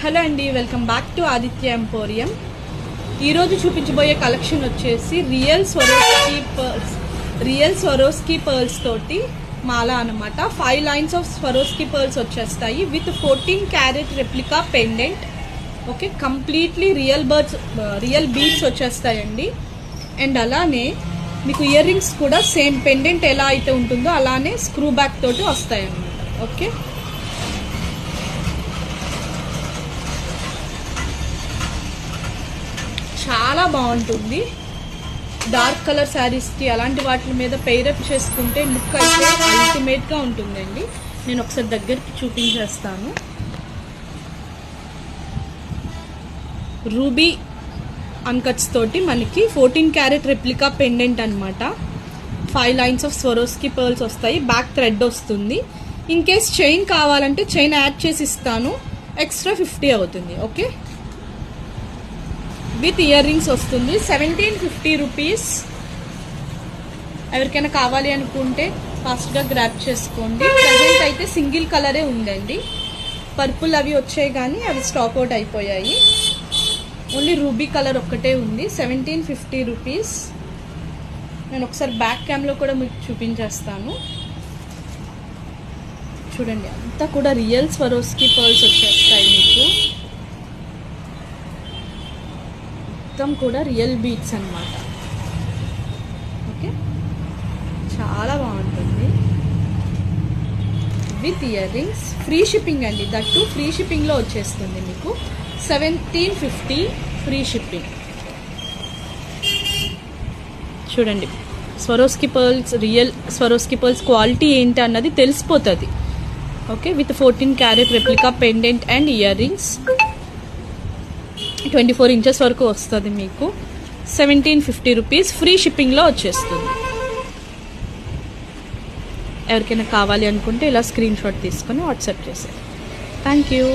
Hello అండి, welcome back to Aditya emporium. ఈరోజు చూపించబోయే కలెక్షన్ వచ్చేసి రియల్ స్వరోస్కీ పర్ల్స్ తోటి మాల అనమాట. 5 లైన్స్ ఆఫ్ స్వరోస్కీ పర్ల్స్ వచ్చేస్తాయి with 14 carat replica pendant. Okay, completely real beads వచ్చేస్తాయండి. అండ్ అలానే మీకు ఇయర్ రింగ్స్ కూడా సేమ్ పెండెంట్ ఎలా అయితే ఉంటుందో అలానే స్క్రూ బ్యాక్ తోటి వస్తాయి అన్నమాట. ఓకే, చాలా బాగుంటుంది. డార్క్ కలర్ శారీస్కి అలాంటి వాటి మీద పెయిరప్ చేసుకుంటే లుక్ అయితే అల్టిమేట్గా ఉంటుందండి. నేను ఒకసారి దగ్గరికి చూపించేస్తాను. రూబీ అన్కట్స్ తోటి మనకి 14 క్యారెట్ రెప్లికా పెండెంట్ అనమాట. 5 లైన్స్ ఆఫ్ స్వరోస్కీ పర్ల్స్ వస్తాయి. బ్యాక్ థ్రెడ్ వస్తుంది. ఇన్ కేస్ చైన్ కావాలంటే చైన్ యాడ్ చేసి ఇస్తాను, ఎక్స్ట్రా 50 అవుతుంది. ఓకే, విత్ ఇయర్ రింగ్స్ వస్తుంది. 1750 రూపీస్. ఎవరికైనా కావాలి అనుకుంటే ఫాస్ట్గా గ్రాప్ చేసుకోండి. ప్రజెంట్ అయితే సింగిల్ కలరే ఉందండి. పర్పుల్ అవి వచ్చాయి కానీ అవి స్టాక్ అవుట్ అయిపోయాయి. ఓన్లీ రూబీ కలర్ ఒక్కటే ఉంది. 1750 రూపీస్. నేను ఒకసారి బ్యాక్ క్యామ్లో కూడా మీకు చూపించేస్తాను. చూడండి, అంతా కూడా రియల్ స్వరోస్కీ పర్ల్స్ వచ్చేస్తాయి మీకు. మొత్తం కూడా రియల్ బీట్స్ అన్నమాట. ఓకే, చాలా బాగుంటుంది. With ear rings, free shipping అండి. దట్టు ఫ్రీ షిప్పింగ్లో వచ్చేస్తుంది మీకు. 1750 ఫ్రీ షిప్పింగ్. చూడండి, Swarovski pearls, real Swarovski pearls quality ఏంటి అన్నది తెలిసిపోతుంది. Okay, with 14 carat replica pendant and ear rings. 24 inches వరకు వస్తుంది మీకు. 1750 రూపీస్ ఫ్రీ షిప్పింగ్లో వచ్చేస్తుంది. ఎవరికైనా కావాలి అనుకుంటే ఇలా స్క్రీన్ షాట్ తీసుకొని వాట్సాప్ చేసేది. Thank you.